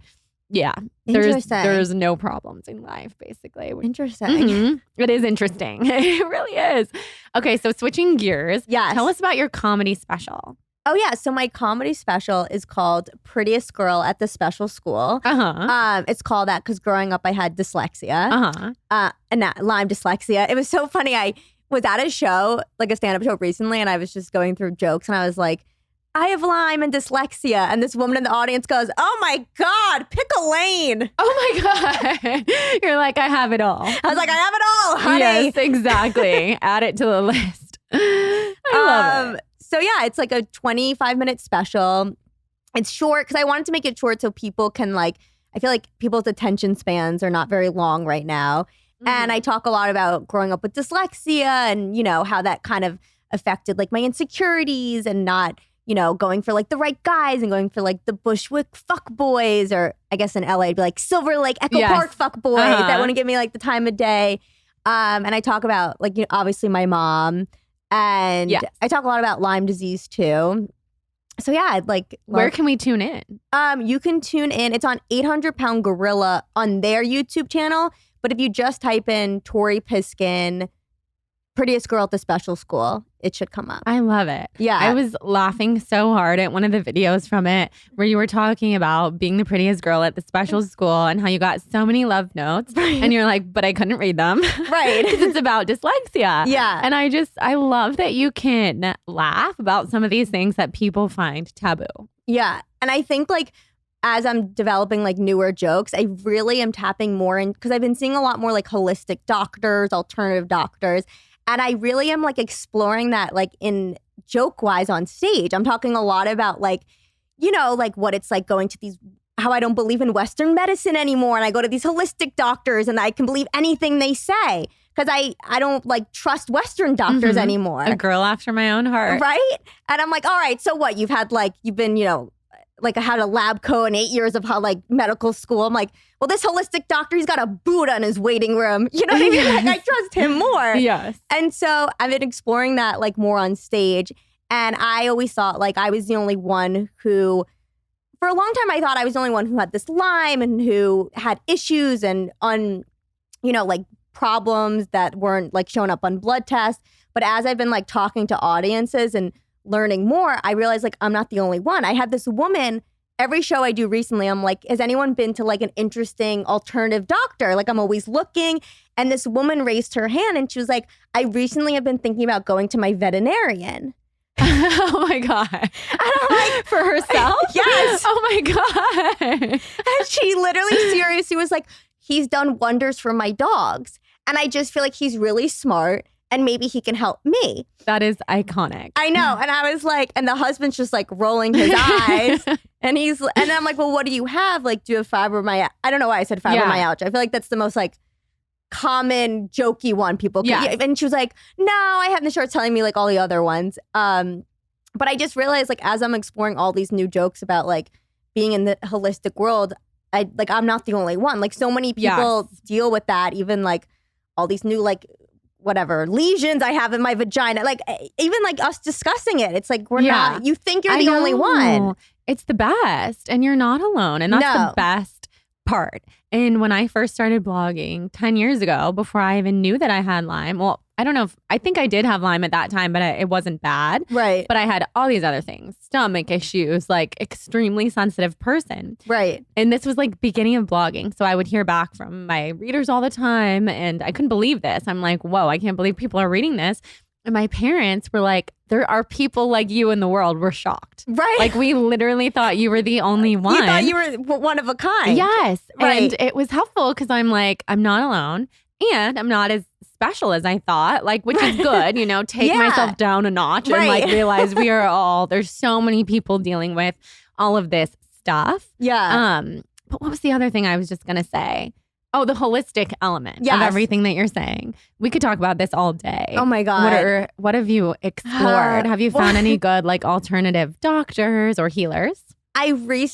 yeah, there's no problems in life, basically. Interesting. It is interesting. It really is. Okay, so switching gears. Yes. Tell us about your comedy special. Oh, yeah. So my comedy special is called Prettiest Girl at the Special School. It's called that because growing up I had dyslexia. And not Lyme dyslexia. It was so funny. I was at a show, like a stand-up show recently, and I was just going through jokes, and I was like, I have Lyme and dyslexia. And this woman in the audience goes, oh my God, pick a lane. Oh my God. You're like, I have it all. I was like, I have it all, honey. Yes, exactly. Add it to the list. I love it. So yeah, it's like a 25-minute special. It's short because I wanted to make it short so people can like, I feel like people's attention spans are not very long right now. And I talk a lot about growing up with dyslexia and, you know, how that kind of affected like my insecurities and not, you know, going for like the right guys and going for like the Bushwick fuck boys, or I guess in LA it'd be like Silver Lake Echo Park fuck boys that want to give me like the time of day. And I talk about like, you know, obviously my mom, and I talk a lot about Lyme disease too. So yeah, I'd like. Where can we tune in? You can tune in. It's on 800 Pound Gorilla on their YouTube channel. But if you just type in Tori Piskin, Prettiest Girl at the Special School, it should come up. I love it. Yeah. I was laughing so hard at one of the videos from it where you were talking about being the prettiest girl at the special school and how you got so many love notes. Right. And you're like, but I couldn't read them. Right. Because it's about dyslexia. Yeah. And I love that you can laugh about some of these things that people find taboo. Yeah. And I think like as I'm developing like newer jokes, I really am tapping more in because I've been seeing a lot more like holistic doctors, alternative doctors. And I really am like exploring that like in joke wise on stage. I'm talking a lot about like, you know, like what it's like going to these, how I don't believe in Western medicine anymore. And I go to these holistic doctors and I can believe anything they say because I don't like trust Western doctors anymore. A girl after my own heart. Right? And I'm like, all right, so what? You've been, you know, like I had a lab coat and 8 years of medical school. I'm like, well, this holistic doctor, he's got a Buddha in his waiting room. You know what I mean? Like I trust him more. Yes. And so I've been exploring that like more on stage. And I always thought like I was the only one who, for a long time, I thought I was the only one who had this Lyme and who had issues and like problems that weren't like showing up on blood tests. But as I've been like talking to audiences and learning more, I realized like I'm not the only one. I had this woman, every show I do recently, I'm like, has anyone been to like an interesting alternative doctor? Like I'm always looking. And this woman raised her hand and she was like, I recently have been thinking about going to my veterinarian. Oh my God. And I'm like, for herself? Yes. Oh my God. And she literally seriously was like, he's done wonders for my dogs. And I just feel like he's really smart and maybe he can help me. That is iconic. I know. And I was like, and the husband's just like rolling his eyes. And I'm like, well, what do you have? Like, do you have fibromyalgia? I don't know why I said fibromyalgia. I feel like that's the most like common jokey one people could. Yeah. And she was like, no, I haven't. She started telling me like all the other ones. But I just realized like as I'm exploring all these new jokes about like being in the holistic world, I'm not the only one. Like so many people deal with that. Even like all these new like whatever lesions I have in my vagina. Like even like us discussing it, it's like we're not. You think you're the only one. It's the best, and you're not alone, and that's the best part. And when I first started blogging 10 years ago, before I even knew that I had Lyme, well, I don't know I think I did have Lyme at that time, but it wasn't bad. Right. But I had all these other things, stomach issues, like extremely sensitive person. Right. And this was like beginning of blogging. So I would hear back from my readers all the time and I couldn't believe this. I'm like, whoa, I can't believe people are reading this. And my parents were like, there are people like you in the world. We're shocked. Right. Like we literally thought you were the only one. You thought you were one of a kind. Yes. Right. And it was helpful because I'm like, I'm not alone and I'm not as special as I thought, like, which is good, you know, take myself down a notch and like realize there's so many people dealing with all of this stuff. Yeah. But what was the other thing I was just going to say? Oh, the holistic element of everything that you're saying. We could talk about this all day. Oh my God. What have you explored? Have you found any good like alternative doctors or healers? I went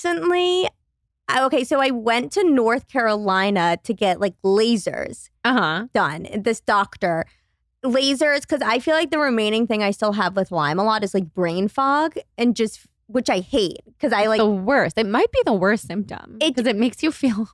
to North Carolina to get like lasers done. This doctor. Lasers, because I feel like the remaining thing I still have with Lyme a lot is like brain fog and which I hate because I like. The worst. It might be the worst symptom because it makes you feel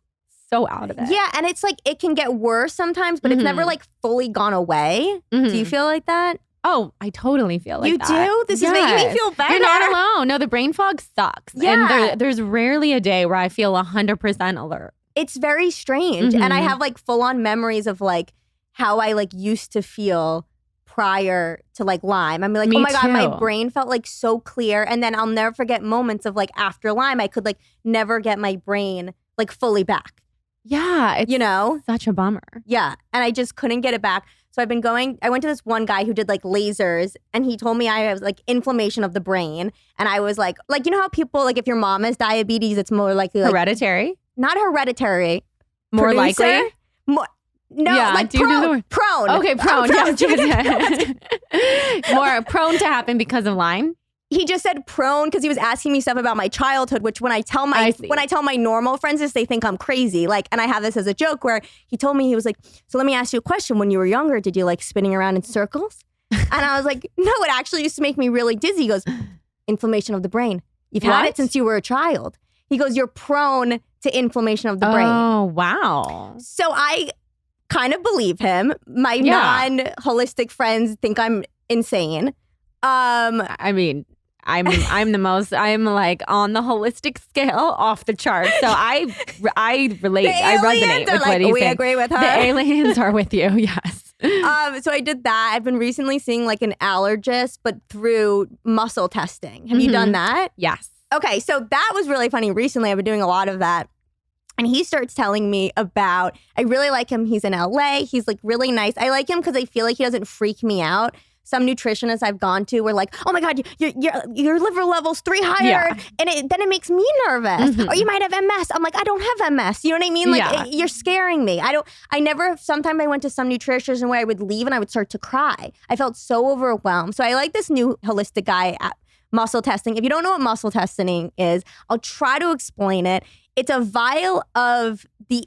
so out of it. Yeah, and it's like it can get worse sometimes, but it's never like fully gone away. Do you feel like that? Oh, I totally feel like that. You do? This is making me feel better. You're not alone. No, the brain fog sucks. Yeah. And there's rarely a day where I feel 100% alert. It's very strange. And I have like full on memories of like how I like used to feel prior to like Lyme. I mean, like, Me oh my God, too. my brain felt like so clear. And then I'll never forget moments of like after Lyme, I could like never get my brain like fully back. Yeah. It's such a bummer. Yeah. And I just couldn't get it back. So I went to this one guy who did like lasers and he told me I have like inflammation of the brain. And I was like, you know how people, like if your mom has diabetes, it's more likely like, hereditary? Not hereditary. More Producer? likely? No, yeah, like prone. Okay, prone. More prone to happen because of Lyme. He just said prone because he was asking me stuff about my childhood, which when I tell my normal friends this, they think I'm crazy. Like, and I have this as a joke where he told me, he was like, so let me ask you a question. When you were younger, did you like spinning around in circles? And I was like, no, it actually used to make me really dizzy. He goes, inflammation of the brain. You've had it since you were a child. He goes, you're prone to inflammation of the brain. Oh, wow. So I kind of believe him. My non-holistic friends think I'm insane. I mean, I'm like on the holistic scale off the chart. So I relate. I resonate with what he's saying. We agree with her. The aliens are with you. Yes. So I did that. I've been recently seeing like an allergist, but through muscle testing. Have you done that? Yes. Okay. So that was really funny. Recently, I've been doing a lot of that. And he starts telling me about, I really like him. He's in LA. He's like really nice. I like him because I feel like he doesn't freak me out. Some nutritionists I've gone to were like, oh my God, your liver level's 3 higher. Yeah. And then it makes me nervous. Or you might have MS. I'm like, I don't have MS. You know what I mean? Like you're scaring me. Sometimes I went to some nutritionist where I would leave and I would start to cry. I felt so overwhelmed. So I like this new holistic guy at muscle testing. If you don't know what muscle testing is, I'll try to explain it. It's a vial of the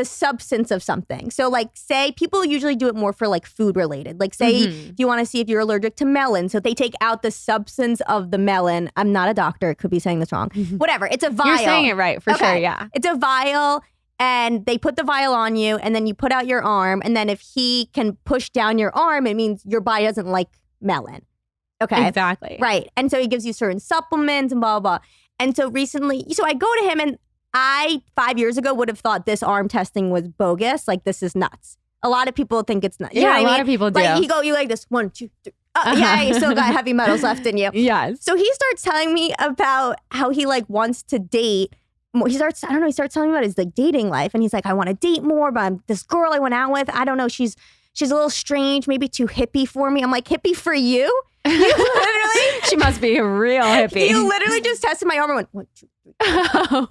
substance of something. So like say people usually do it more for like food related. Like say if you want to see if you're allergic to melon. So they take out the substance of the melon. I'm not a doctor. Could be saying this wrong. Whatever. It's a vial. You're saying it right for sure. Yeah. It's a vial and they put the vial on you and then you put out your arm. And then if he can push down your arm, it means your body doesn't like melon. Okay. Exactly. Right. And so he gives you certain supplements and blah, blah, blah. And so recently, I go to him and I, 5 years ago, would have thought this arm testing was bogus. Like, this is nuts. A lot of people think it's nuts. You know what a lot of people do. Like, you like this, 1, 2, 3. Yeah, you still got heavy metals left in you. Yes. So he starts telling me about how he like wants to date. He starts telling me about his like dating life. And he's like, I want to date more, but this girl I went out with, I don't know, she's a little strange, maybe too hippie for me. I'm like, hippie for you? You literally, she must be a real hippie. You literally just tested my arm and went 1, 2,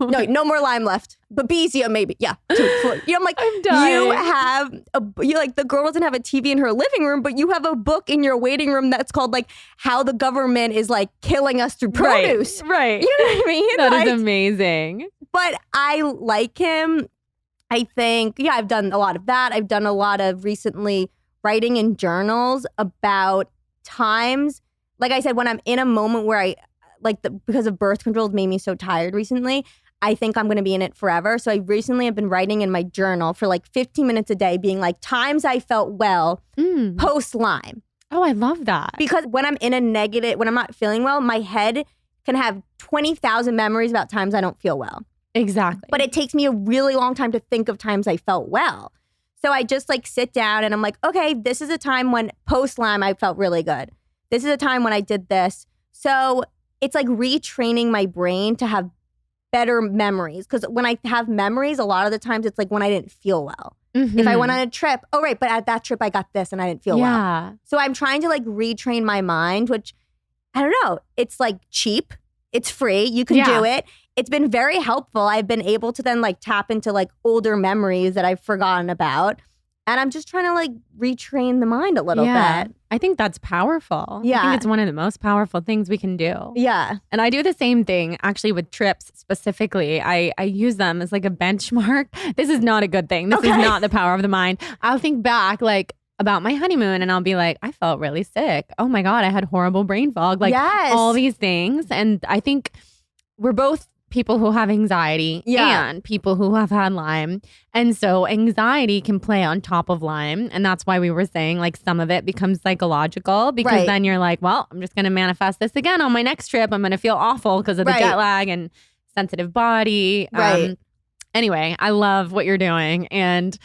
3. No more Lyme left, but Babesia maybe. Yeah, 2, 4. I'm like, I'm dying. You like the girl doesn't have a TV in her living room, but you have a book in your waiting room that's called like how the government is like killing us through produce. Right. You know what I mean? That is amazing. But I like him. I think, I've done a lot of that. I've done a lot of recently writing in journals about times, like I said, when I'm in a moment where I, because of birth control has made me so tired recently, I think I'm going to be in it forever. So I recently have been writing in my journal for like 15 minutes a day, being like times I felt well post Lyme. Oh, I love that. Because when I'm in a negative, when I'm not feeling well, my head can have 20,000 memories about times I don't feel well. Exactly. But it takes me a really long time to think of times I felt well. So I just like sit down and I'm like, okay, this is a time when post Lyme I felt really good. This is a time when I did this. So it's like retraining my brain to have better memories. Because when I have memories, a lot of the times it's like when I didn't feel well. If I went on a trip, oh, right, but at that trip I got this and I didn't feel well. So I'm trying to like retrain my mind, which I don't know. It's like cheap. It's free. You can do it. It's been very helpful. I've been able to then like tap into like older memories that I've forgotten about. And I'm just trying to like retrain the mind a little bit. I think that's powerful. Yeah. I think it's one of the most powerful things we can do. Yeah. And I do the same thing actually with trips specifically. I use them as like a benchmark. This is not a good thing. This is not the power of the mind. I'll think back like about my honeymoon and I'll be like, I felt really sick. Oh my God, I had horrible brain fog. Like all these things. And I think we're both people who have anxiety and people who have had Lyme. And so anxiety can play on top of Lyme. And that's why we were saying like some of it becomes psychological because then you're like, well, I'm just going to manifest this again on my next trip. I'm going to feel awful because of the jet lag and sensitive body. Anyway, I love what you're doing. And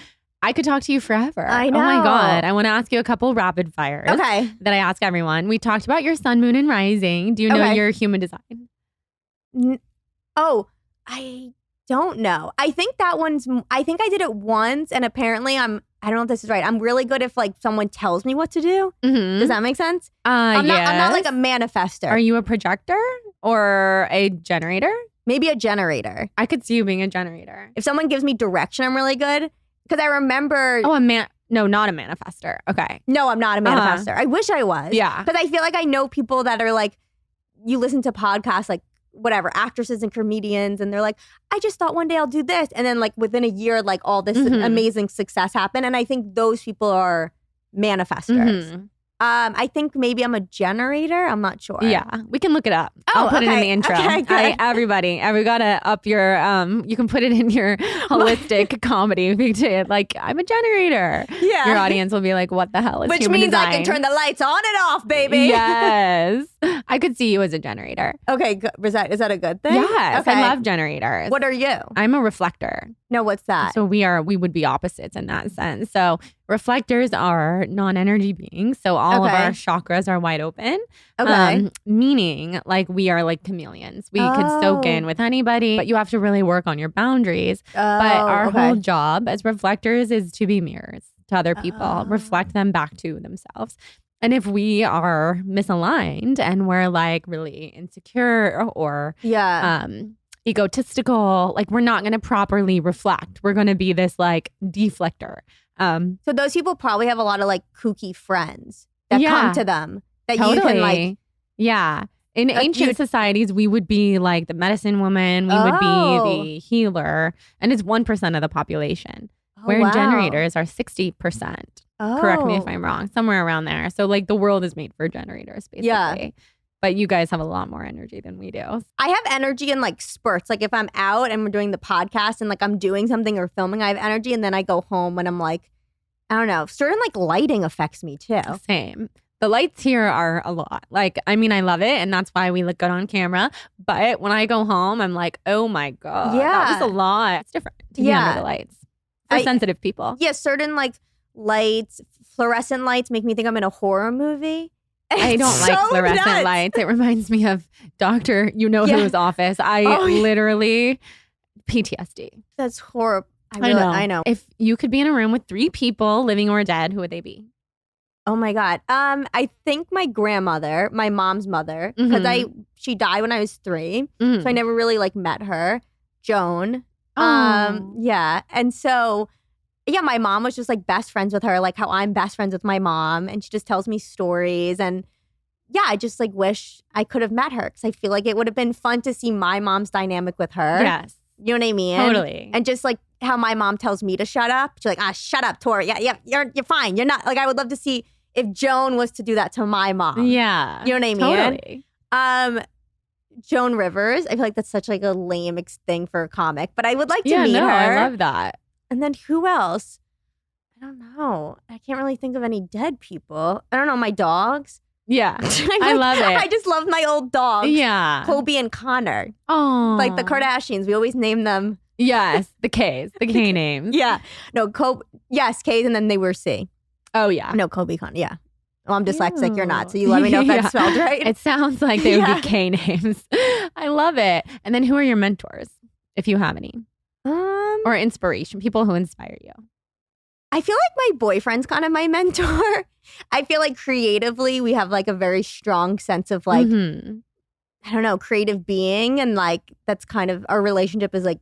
I could talk to you forever. I know. Oh my God. I want to ask you a couple rapid fires that I ask everyone. We talked about your sun, moon, and rising. Do you know your human design? I don't know. I think I think I did it once and apparently I don't know if this is right. I'm really good if like someone tells me what to do. Does that make sense? I'm not like a manifester. Are you a projector or a generator? Maybe a generator. I could see you being a generator. If someone gives me direction, I'm really good. Because I remember... No, not a manifester. Okay. No, I'm not a manifester. I wish I was. Yeah. Because I feel like I know people that are like, you listen to podcasts like, whatever, actresses and comedians, and they're like, I just thought one day I'll do this. And then like within a year, like all this amazing success happened. And I think those people are manifestors. I think maybe I'm a generator. I'm not sure. Yeah, we can look it up. I'll put it in the intro. Okay, good. Everybody, we gotta up your. You can put it in your holistic comedy. Like, I'm a generator. Yeah, your audience will be like, "What the hell is Which human means design?" I can turn the lights on and off, baby. Yes, I could see you as a generator. Okay, good. Is that a good thing? Yes, okay. I love generators. What are you? I'm a reflector. No, what's that? So we would be opposites in that sense. So reflectors are non-energy beings. So all of our chakras are wide open. Okay. Meaning like we are like chameleons. We could soak in with anybody, but you have to really work on your boundaries. But our whole job as reflectors is to be mirrors to other people, reflect them back to themselves. And if we are misaligned and we're like really insecure or egotistical, like we're not going to properly reflect. We're going to be this like deflector. So those people probably have a lot of like kooky friends that come to them that you can like. Yeah. In ancient societies, we would be like the medicine woman. We would be the healer. And it's 1% of the population. Where generators are 60%. Correct me if I'm wrong. Somewhere around there. So like the world is made for generators, basically. Yeah. But you guys have a lot more energy than we do. I have energy in like spurts. Like if I'm out and we're doing the podcast and like I'm doing something or filming, I have energy. And then I go home and I'm like, I don't know. Certain like lighting affects me too. Same. The lights here are a lot. Like, I mean, I love it. And that's why we look good on camera. But when I go home, I'm like, oh my God. That was a lot. It's different to be under the lights. For sensitive people. Yeah, certain like lights, fluorescent lights make me think I'm in a horror movie. I don't like fluorescent lights. It reminds me of Dr. You-know-who's office. Literally PTSD. That's horrible. I know. If you could be in a room with 3 people, living or dead, who would they be? Oh my God. I think my grandmother, my mom's mother, because she died when I was 3. So I never really like met her. Joan. Yeah. And so my mom was just like best friends with her, like how I'm best friends with my mom. And she just tells me stories. And I just like wish I could have met her because I feel like it would have been fun to see my mom's dynamic with her. Yes. You know what I mean? Totally. And just like how my mom tells me to shut up. She's like, shut up, Tori. Yeah, you're fine. You're not like, I would love to see if Joan was to do that to my mom. Yeah. You know what I mean? Totally. Joan Rivers. I feel like that's such like a lame thing for a comic, but I would like to meet her. I love that. And then who else? I don't know. I can't really think of any dead people. I don't know. My dogs. Yeah. I love it. I just love my old dogs. Yeah. Kobe and Connor. Oh. Like the Kardashians. We always name them. Yes. The K's. The K names. Yeah. No, Kobe. Yes, K's and then they were C. Oh, yeah. No, Kobe Connor. Yeah. Well, I'm dyslexic. You're not. So you let me know if that's spelled right. It sounds like they would be K names. I love it. And then who are your mentors, if you have any? Or inspiration, people who inspire you. I feel like my boyfriend's kind of my mentor. I feel like creatively we have like a very strong sense of like, I don't know, creative being. And like, that's kind of, our relationship is like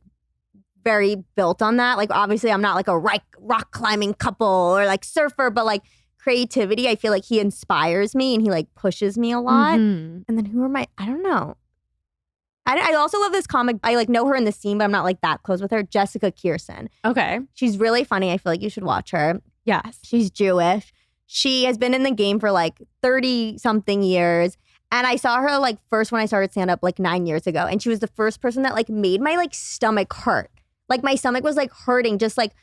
very built on that. Like, obviously I'm not like a rock climbing couple or like surfer, but like creativity, I feel like he inspires me and he like pushes me a lot. And then who are I don't know. I also love this comic. I like know her in the scene, but I'm not like that close with her. Jessica Kirson. Okay. She's really funny. I feel like you should watch her. Yes. She's Jewish. She has been in the game for like 30 something years. And I saw her like first when I started stand up like 9 years ago. And she was the first person that like made my like stomach hurt. Like my stomach was like hurting. Just like,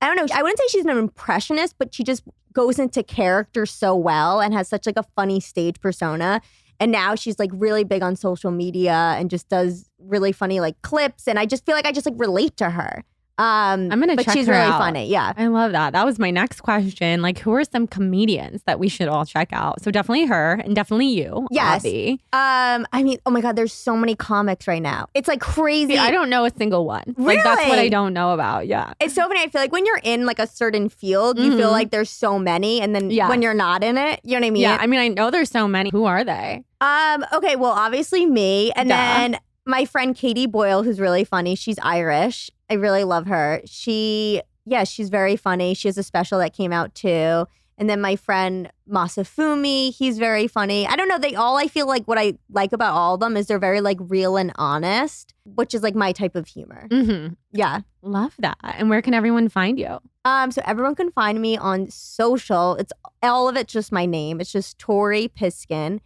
I don't know. I wouldn't say she's an impressionist, but she just goes into character so well and has such like a funny stage persona. And now she's like really big on social media and just does really funny like clips. And I just feel like I just like relate to her. I'm gonna check her out. But she's really funny. Yeah. I love that. That was my next question. Like, who are some comedians that we should all check out? So definitely her and definitely you. Yes. Abby. I mean, oh my God, there's so many comics right now. It's like crazy. See, I don't know a single one. Really? Like, that's what I don't know about. Yeah. It's so funny. I feel like when you're in like a certain field, you feel like there's so many. And then when you're not in it, you know what I mean? Yeah. I mean, I know there's so many. Who are they? Okay. Well, obviously me. And then my friend Katie Boyle, who's really funny. She's Irish. I really love her. She's very funny. She has a special that came out too. And then my friend Masafumi, he's very funny. I don't know. I feel like what I like about all of them is they're very like real and honest. which is like my type of humor. Yeah. Love that. And where can everyone find you? So everyone can find me on social. It's all of it just my name. It's just Tori Piskin.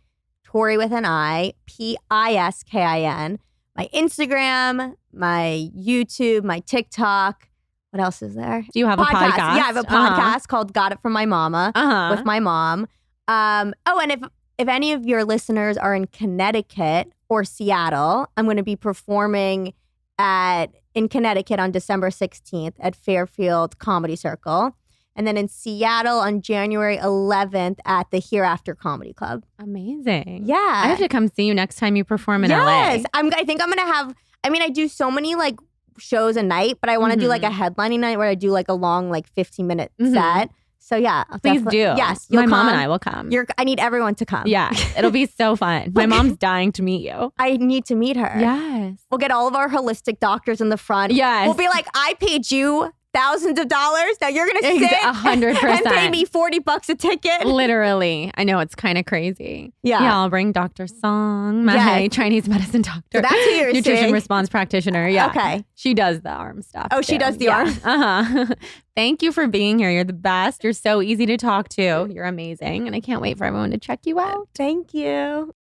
Tori with an I, Piskin. My Instagram, my YouTube, my TikTok. What else is there? Do you have a podcast? Yeah, I have a podcast called Got It From My Mama with my mom. And if any of your listeners are in Connecticut or Seattle, I'm going to be performing in Connecticut on December 16th at Fairfield Comedy Circle. And then in Seattle on January 11th at the Hereafter Comedy Club. Amazing. Yeah. I have to come see you next time you perform in LA. Yes. I think I'm going to have, I do so many like shows a night, but I want to do like a headlining night where I do like a long like 15-minute set. So yeah. Please do. Yes. My mom and I will come. I need everyone to come. Yeah. It'll be so fun. My mom's dying to meet you. I need to meet her. Yes. We'll get all of our holistic doctors in the front. Yes. We'll be like, I paid you thousands of dollars. Now you're going to sit 100% and pay me $40 a ticket. Literally. I know, it's kind of crazy. Yeah. Yeah, I'll bring Dr. Song, my Chinese medicine doctor. So that's who you're nutrition seeing. response practitioner. Yeah. Okay. She does the arm stuff. Oh, she does the arm? Thank you for being here. You're the best. You're so easy to talk to. You're amazing. And I can't wait for everyone to check you out. Thank you.